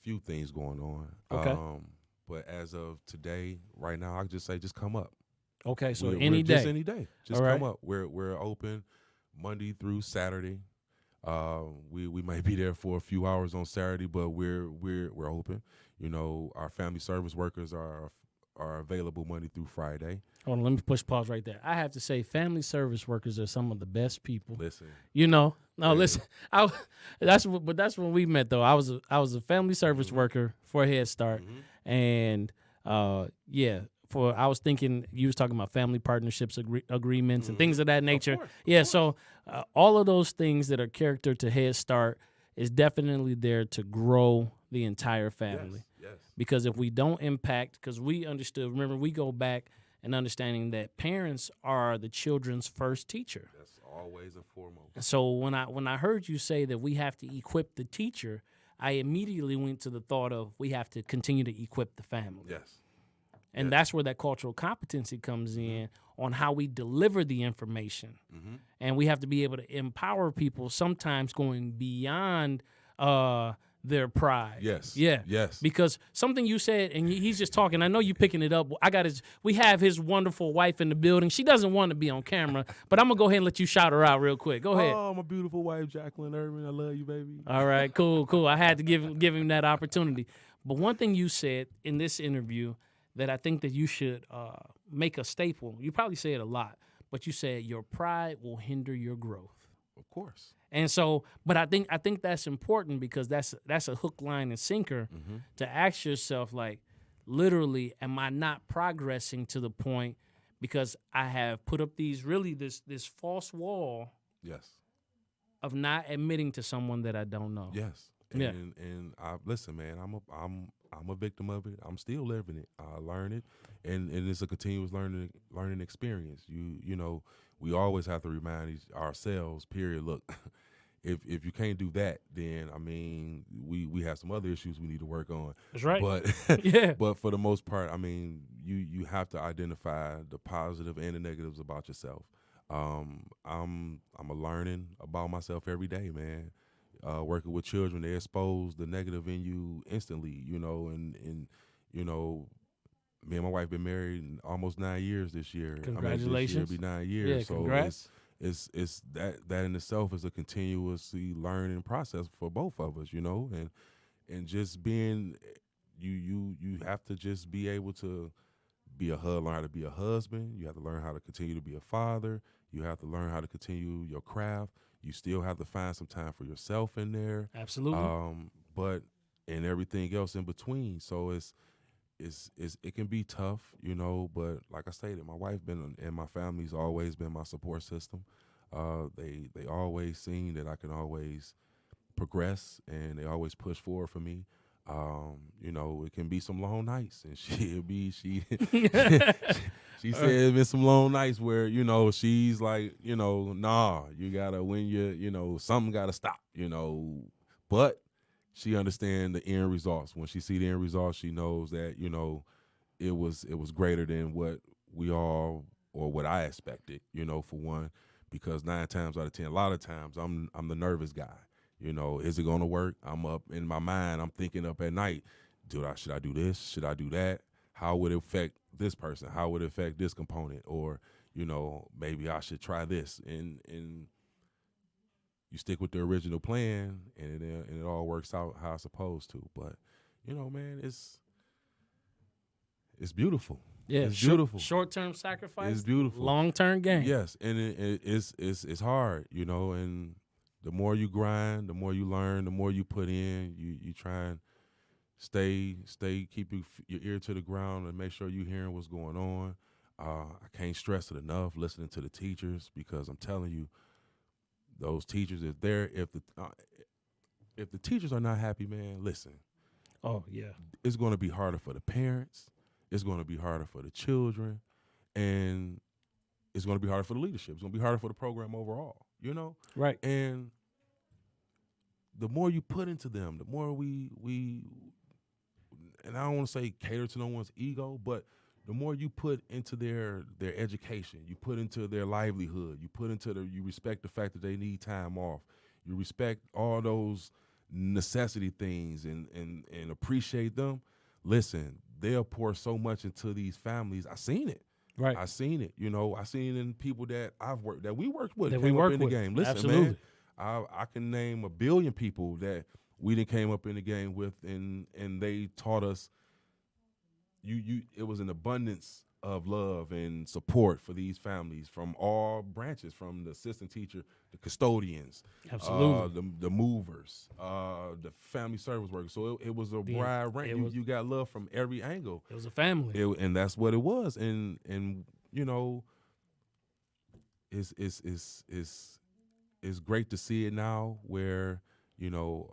few things going on. Okay. But as of today, right now, I just say just come up. Okay, so We're any day. Just any day. Just All come right. up. We're open Monday through Saturday. We might be there for a few hours on Saturday, but we're open. Our family service workers are available Monday through Friday. Hold on, let me push pause right there. I have to say, family service workers are some of the best people. Listen. Listen. That's when we met though. I was a family service worker for Head Start, and I was thinking you was talking about family partnerships agreements and things of that nature. Of course. So all of those things that are character to Head Start is definitely there to grow the entire family. Yes. Because if we don't impact, because we understood, remember, we go back and understanding that parents are the children's first teacher. That's always and foremost. And so when I heard you say that we have to equip the teacher, I immediately went to the thought of we have to continue to equip the family. Yes. And that's where that cultural competency comes in on how we deliver the information. Mm-hmm. And we have to be able to empower people, sometimes going beyond their pride. Yes. Yeah. Yes. Because something you said, and he's just talking, I know you picking it up. We have his wonderful wife in the building. She doesn't want to be on camera, but I'm going to go ahead and let you shout her out real quick. Go ahead. Oh, my beautiful wife, Jacqueline Irvin. I love you, baby. All right, cool. I had to give him that opportunity. But one thing you said in this interview that I think that you should make a staple, you probably say it a lot, but you said your pride will hinder your growth. Of course. And so, but I think that's important because that's a hook, line, and sinker to ask yourself, like, literally, am I not progressing to the point because I have put up this false wall Yes. of not admitting to someone that I don't know. Yes. And I listen, man. I'm a victim of it. I'm still living it. I learn it, and it's a continuous learning experience. You know, we always have to remind ourselves. Period. Look, if you can't do that, then I mean, we have some other issues we need to work on. That's right. But Yeah. But for the most part, I mean, you have to identify the positive and the negatives about yourself. I'm a learning about myself every day, man. Working with children, they expose the negative in you instantly, you know, and you know, me and my wife been married almost 9 years this year. Congratulations. I mean, this year will be 9 years. Yeah, so congrats. It's that in itself is a continuously learning process for both of us, you know, and just being you have to just be able to learn how to be a husband. You have to learn how to continue to be a father. You have to learn how to continue your craft. You still have to find some time for yourself in there. Absolutely. But and everything else in between. So it can be tough, you know. But like I stated, my wife and my family's always been my support system. They always seen that I can always progress, and they always push forward for me. You know, it can be some long nights, and she she said it's been some long nights where, you know, she's like, you know, nah, you gotta, when you know, something gotta stop, you know, but she understands the end results. When she see the end results, she knows that, you know, it was greater than what we all, or what I expected, you know, for one, because 9 times out of 10, a lot of times I'm the nervous guy. You know, is it going to work? I'm up in my mind. I'm thinking up at night. Should I do this? Should I do that? How would it affect this person? How would it affect this component? Or, you know, maybe I should try this. And you stick with the original plan, and it all works out how it's supposed to. But, you know, man, it's beautiful. Yeah, it's beautiful. Short-term sacrifice. It's beautiful. Long-term gain. Yes, and it's hard, you know, and the more you grind, the more you learn, the more you put in, you try and keep your ear to the ground and make sure you're hearing what's going on. I can't stress it enough, listening to the teachers, because I'm telling you, those teachers, if the teachers are not happy, man, listen. Oh, yeah. It's going to be harder for the parents. It's going to be harder for the children, and it's going to be harder for the leadership. It's going to be harder for the program overall, you know? Right. And the more you put into them, the more we and I don't want to say cater to no one's ego, but the more you put into their education, you put into their livelihood, you respect the fact that they need time off, you respect all those necessity things and appreciate them. Listen, they'll pour so much into these families. I seen it. Right. I seen it. You know, I seen it in people that we worked with, that we worked in the with. game. Listen, absolutely, man, I can name 1 billion people that we done came up in the game with, and they taught us. It was an abundance of love and support for these families from all branches, from the assistant teacher, the custodians, absolutely, the movers, the family service workers. So it was a wide range. You got love from every angle. It was a family, and that's what it was. And you know, it's great to see it now, where, you know,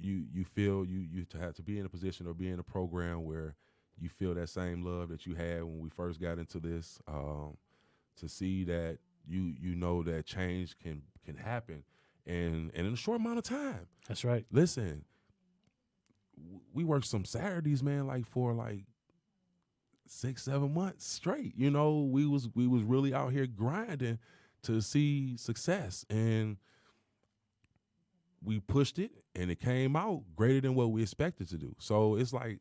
you feel you to have to be in a position or be in a program where you feel that same love that you had when we first got into this. To see that you know that change can happen, and in a short amount of time. That's right. Listen, we worked some Saturdays, man, like for like 6-7 months straight. You know, we was really out here grinding to see success, and we pushed it, and it came out greater than what we expected to do. So it's like,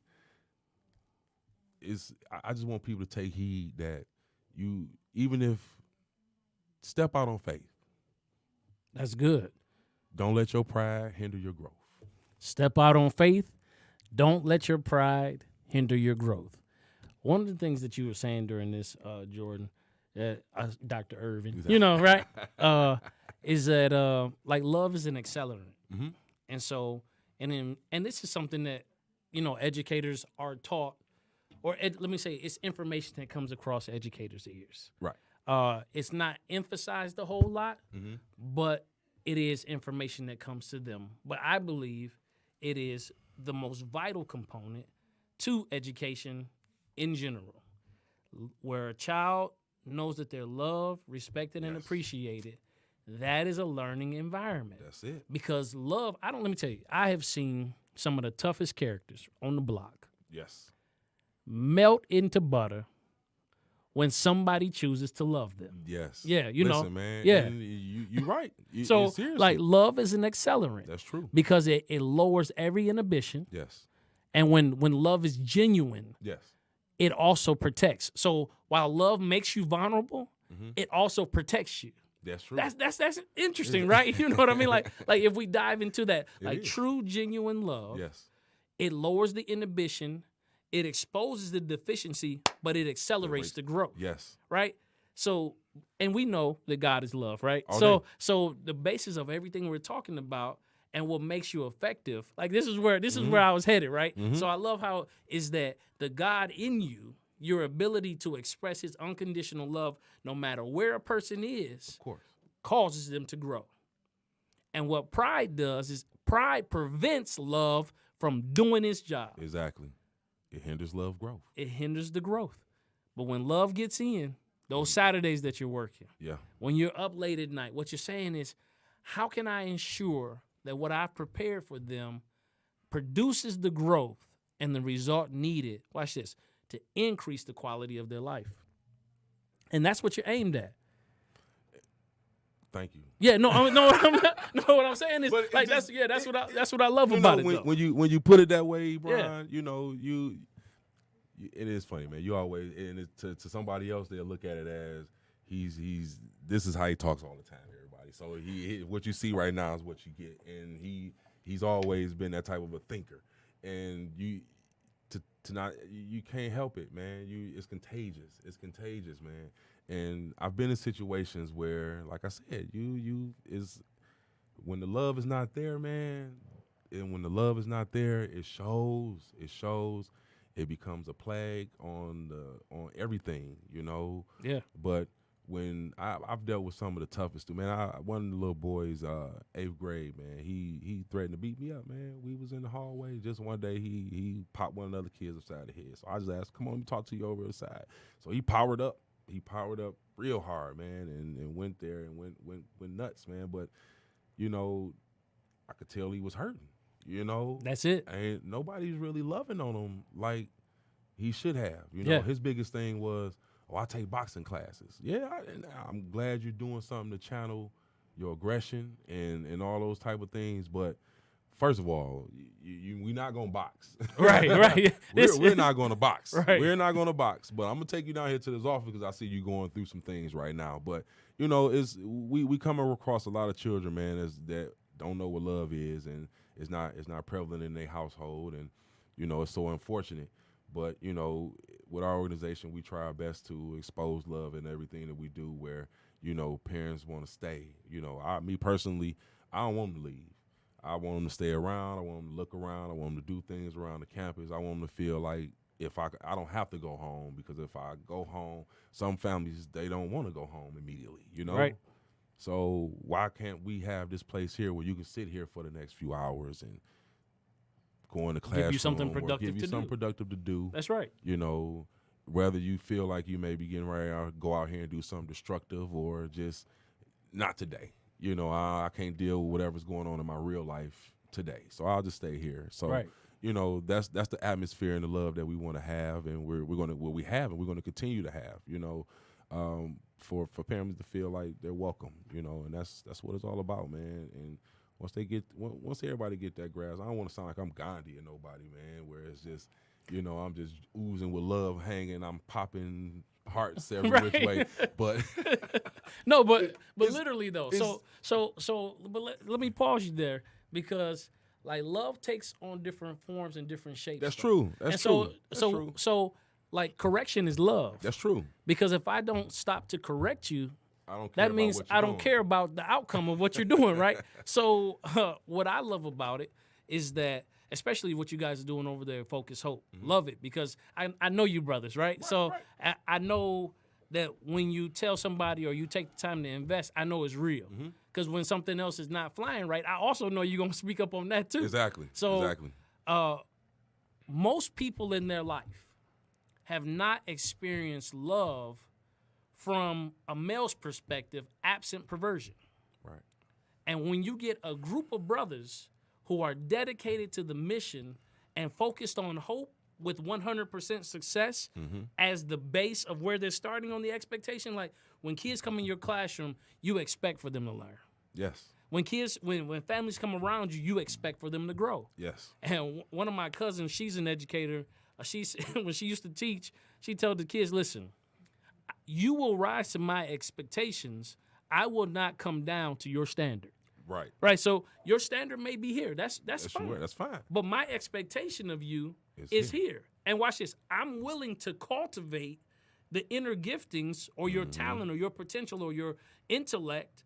I just want people to take heed that you, even if, step out on faith. That's good. Don't let your pride hinder your growth. Step out on faith. Don't let your pride hinder your growth. One of the things that you were saying during this, Jordan, Dr. Irvin, Exactly. you know, right, is that like love is an accelerant. Mm-hmm. And so, and this is something that, you know, educators are taught, or let me say, it's information that comes across educators' ears. Right. It's not emphasized a whole lot, Mm-hmm. but it is information that comes to them. But I believe it is the most vital component to education in general, where a child knows that they're loved, respected, and Yes. appreciated. That is a learning environment. That's it. Because love, let me tell you, I have seen some of the toughest characters on the block Yes. melt into butter when somebody chooses to love them. Yes. Yeah, you know. Listen, man. Yeah. And you're right. So, seriously. like, love is an accelerant That's true. because it lowers every inhibition. Yes. And when love is genuine, Yes. it also protects. So while love makes you vulnerable, Mm-hmm. it also protects you. That's true. That's interesting, right? You know what I mean? Like if we dive into that, It like is. true, genuine love, Yes. it lowers the inhibition, it exposes the deficiency, but it accelerates the growth. Yes. Right? So, and we know that God is love, right? All So day. so the basis of everything we're talking about and what makes you effective, like this is where Mm-hmm. I was headed, right? So I love how is that the God in you, your ability to express his unconditional love no matter where a person is, Of course. causes them to grow. And what pride does is pride prevents love from doing its job. Exactly. It hinders love growth. It hinders the growth. But when love gets in, those Saturdays that you're working, Yeah. when you're up late at night, what you're saying is, how can I ensure that what I've prepared for them produces the growth and the result needed, watch this, to increase the quality of their life? And that's what you're aimed at. Thank you. Yeah, no, what I'm saying is, But it like, just- that's what I love You about know, it. Though. when you put it that way, Brian, Yeah. you know, you it is funny, man. You always, and to somebody else, they'll look at it as he's this is how he talks all the time, everybody. So he what you see right now is what you get, and he's always been that type of a thinker, and you can't help it, man. It's contagious. It's contagious, man. And I've been in situations where, like I said, you is when the love is not there, man, and when the love is not there, it shows. It becomes a plague on everything, you know. Yeah. But when I've dealt with some of the toughest, man. One of the little boys, 8th grade, man, he threatened to beat me up, man. We was in the hallway. Just one day, he popped one of the other kids upside the head. So I just asked, "Come on, let me talk to you over the side." So he powered up. He powered up real hard, man, and went there and went nuts, man. But you know, I could tell he was hurting. You know, That's it. and nobody's really loving on him like he should have. You know, Yeah. his biggest thing was, I take boxing classes. Yeah, I'm glad you're doing something to channel your aggression and all those type of things. But first of all, we're not gonna box. Right. we're not gonna box. Right. We're not gonna box. But I'm gonna take you down here to this office because I see you going through some things right now. But you know, we come across a lot of children, man, that don't know what love is, and it's not prevalent in their household, and you know, it's so unfortunate. But you know, with our organization, we try our best to expose love in everything that we do. Where you know, parents want to stay. You know, me personally, I don't want them to leave. I want them to stay around. I want them to look around. I want them to do things around the campus. I want them to feel like if I don't have to go home, because if I go home, some families, they don't want to go home immediately, you know? Right. So why can't we have this place here where you can sit here for the next few hours and go in the classroom, give you something or productive give you to something do. productive to do. That's right. You know, whether you feel like you may be getting ready to go out here and do something destructive, or just not today. You know, I can't deal with whatever's going on in my real life today, so I'll just stay here. So, Right. you know, that's the atmosphere and the love that we want to have, and we're gonna we have, and we're gonna continue to have. You know, for families to feel like they're welcome. You know, and that's what it's all about, man. And once everybody get that grasp, I don't want to sound like I'm Gandhi or nobody, man. Where it's just, you know, I'm just oozing with love, hanging, I'm popping hearts every which way, but no, but literally though. But let me pause you there, because like love takes on different forms and different shapes. That's though. true. That's and true. So like correction is love. That's true. Because if I don't stop to correct you, I don't care that means about what you're I don't doing. care about the outcome of what you're doing, right? So what I love about it is that, especially what you guys are doing over there, Focus Hope, love it, because I know you brothers, right? So right. I know that when you tell somebody or you take the time to invest, I know it's real. Because when something else is not flying right, I also know you're going to speak up on that too. Exactly. So exactly. Most people in their life have not experienced love from a male's perspective, absent perversion. Right. And when you get a group of brothers who are dedicated to the mission and focused on hope with 100% success as the base of where they're starting on the expectation, like when kids come in your classroom, you expect for them to learn. Yes. When families come around you, you expect for them to grow. Yes. And one of my cousins, she's an educator. When she used to teach, she told the kids, listen, you will rise to my expectations. I will not come down to your standard. Right. Right. So your standard may be here. That's fine. Sure, that's fine. But my expectation of you is here. And watch this. I'm willing to cultivate the inner giftings or your talent or your potential or your intellect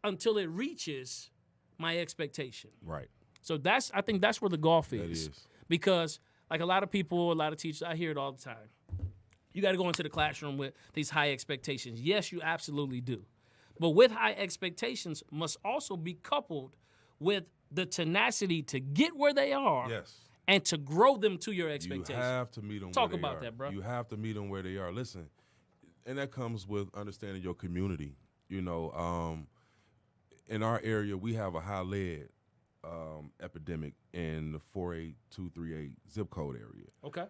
until it reaches my expectation. Right. So I think that's where the golf That is. is. Because like a lot of people, a lot of teachers, I hear it all the time. You got to go into the classroom with these high expectations. Yes, you absolutely do. But with high expectations must also be coupled with the tenacity to get where they are Yes. and to grow them to your expectations. You have to meet them Talk where they about are. that, bro. You have to meet them where they are. Listen, and that comes with understanding your community. You know, in our area, we have a high lead epidemic in the 48238 zip code area. Okay.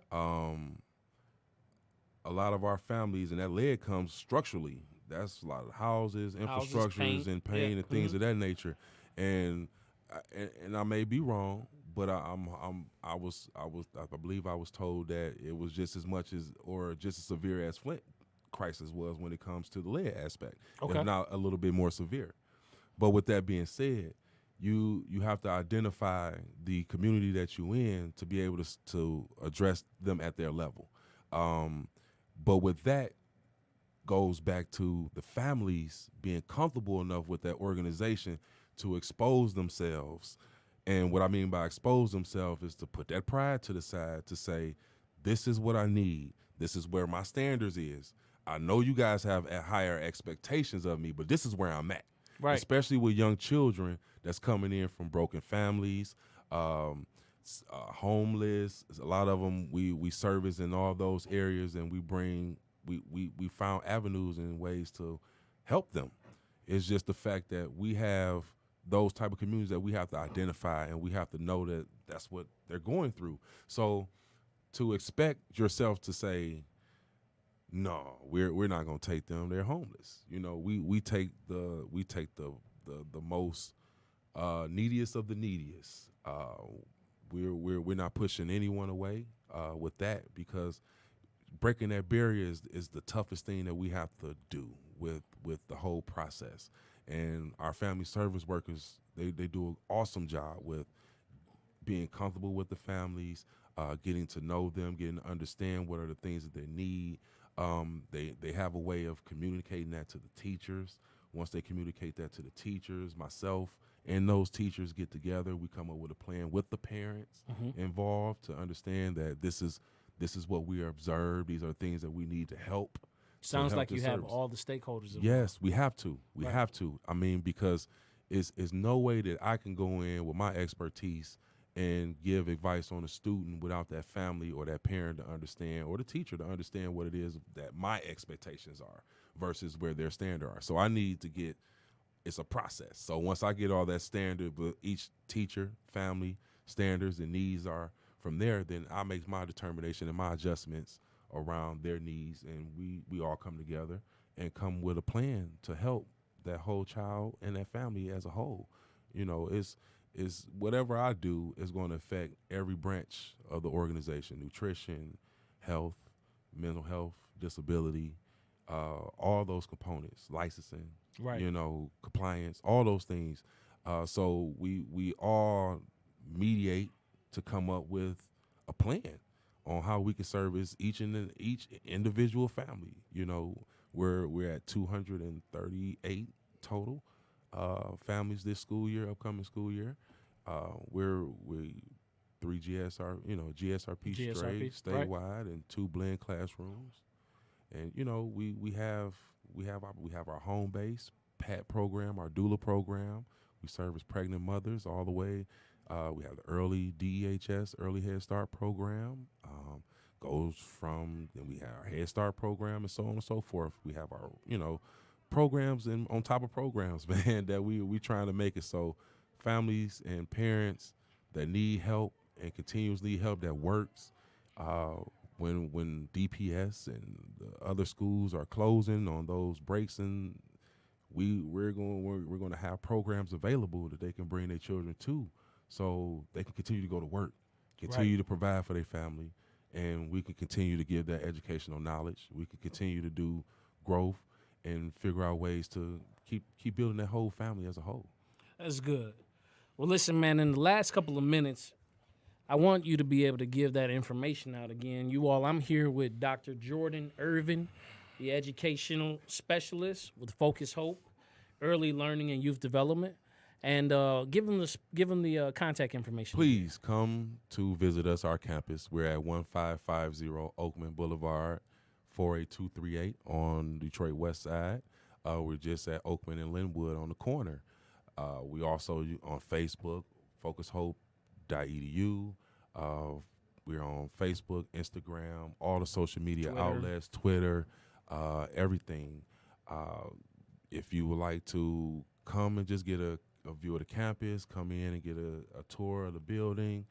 A lot of our families, and that lead comes structurally. That's a lot of houses, infrastructures, paint. and paint Yeah. and things of that nature. And I may be wrong, but I believe I was told that it was just as much as or just as severe as Flint crisis was when it comes to the lead aspect, Okay. if not a little bit more severe. But with that being said, you have to identify the community that you in to be able to address them at their level. But with that goes back to the families being comfortable enough with that organization to expose themselves. And what I mean by expose themselves is to put that pride to the side to say, this is what I need. This is where my standards is. I know you guys have higher expectations of me, but this is where I'm at. Right. Especially with young children that's coming in from broken families, homeless. A lot of them we service in all those areas, and we found avenues and ways to help them. It's just the fact that we have those type of communities that we have to identify, and we have to know that that's what they're going through. So to expect yourself to say, no, we're not gonna take them. They're homeless. You know, we take the most neediest of the neediest. We're not pushing anyone away with that, because breaking that barrier is the toughest thing that we have to do with the whole process. And our family service workers, they do an awesome job with being comfortable with the families, getting to know them, getting to understand what are the things that they need. They have a way of communicating that to the teachers. Once they communicate that to the teachers, myself and those teachers get together. We come up with a plan with the parents involved to understand that this is what we observe. These are things that we need to help Sounds help like this you have service. all the stakeholders involved. Yes, we have to. We Right. have to. I mean, because it's no way that I can go in with my expertise and give advice on a student without that family or that parent to understand, or the teacher to understand what it is that my expectations are versus where their standard are. So I need to get, it's a process. So once I get all that standard with each teacher, family, standards and needs are from there, then I make my determination and my adjustments around their needs, and we all come together and come with a plan to help that whole child and that family as a whole. You know, it's whatever I do is going to affect every branch of the organization: nutrition, health, mental health, disability, all those components, licensing, Right. you know, compliance, all those things. So we all mediate to come up with a plan on how we can service each individual family. You know, we're at 238 total families this school year, upcoming school year. We 3 GSRP straight statewide, right. and 2 blend classrooms. And you know, we have our home base PAT program, our doula program. We service pregnant mothers all the way. We have the early DEHS, early Head Start program. Goes from, then we have our Head Start program and so on and so forth. We have our, you know, programs and on top of programs, man, that we trying to make it so families and parents that need help and continuously need help that works. When DPS and the other schools are closing on those breaks, and we're going to have programs available that they can bring their children to, so they can continue to go to work, continue to provide for their family, and we can continue to give that educational knowledge. We can continue to do growth and figure out ways to keep building that whole family as a whole. That's good. Well, listen, man, in the last couple of minutes, I want you to be able to give that information out again. You all, I'm here with Dr. Jordan Irvin, the educational specialist with Focus Hope, Early Learning and Youth Development. And give them the contact information. Please come to visit us, our campus. We're at 1550 Oakman Boulevard, 48238 on Detroit West Side. We're just at Oakman and Linwood on the corner. We also on Facebook, focushope.edu. We're on Facebook, Instagram, all the social media outlets, Twitter, everything. If you would like to come and just get a view of the campus, come in and get a tour of the building.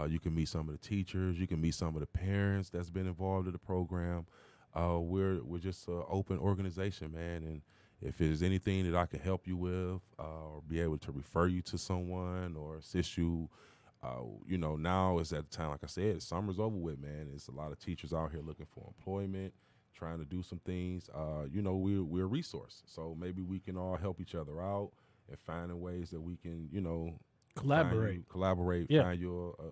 You can meet some of the teachers. You can meet some of the parents that's been involved in the program. We're just an open organization, man. And if there's anything that I can help you with, or be able to refer you to someone or assist you, you know, now is at the time, like I said, summer's over with, man. It's a lot of teachers out here looking for employment, trying to do some things. You know, we're a resource, so maybe we can all help each other out and finding ways that we can, you know, Collaborate, find you a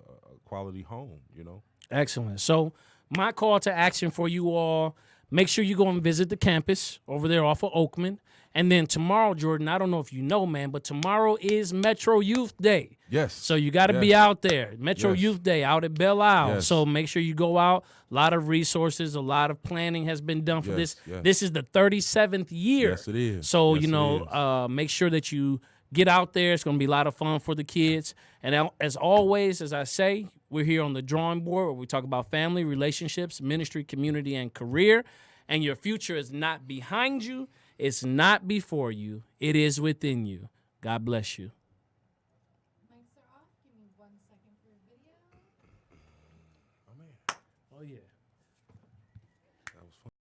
quality home, you know. Excellent. So my call to action for you all, make sure you go and visit the campus over there off of Oakman. And then tomorrow, Jordan, I don't know if you know, man, but tomorrow is Metro Youth Day. Yes. So you got to be out there. Metro Youth Day out at Belle Isle. Yes. So make sure you go out. A lot of resources, a lot of planning has been done for this. Yes. This is the 37th year. Yes, it is. So, Yes, you know, make sure that you get out there. It's going to be a lot of fun for the kids. And as always, as I say, we're here on the drawing board where we talk about family, relationships, ministry, community, and career. And your future is not behind you. It's not before you. It is within you. God bless you.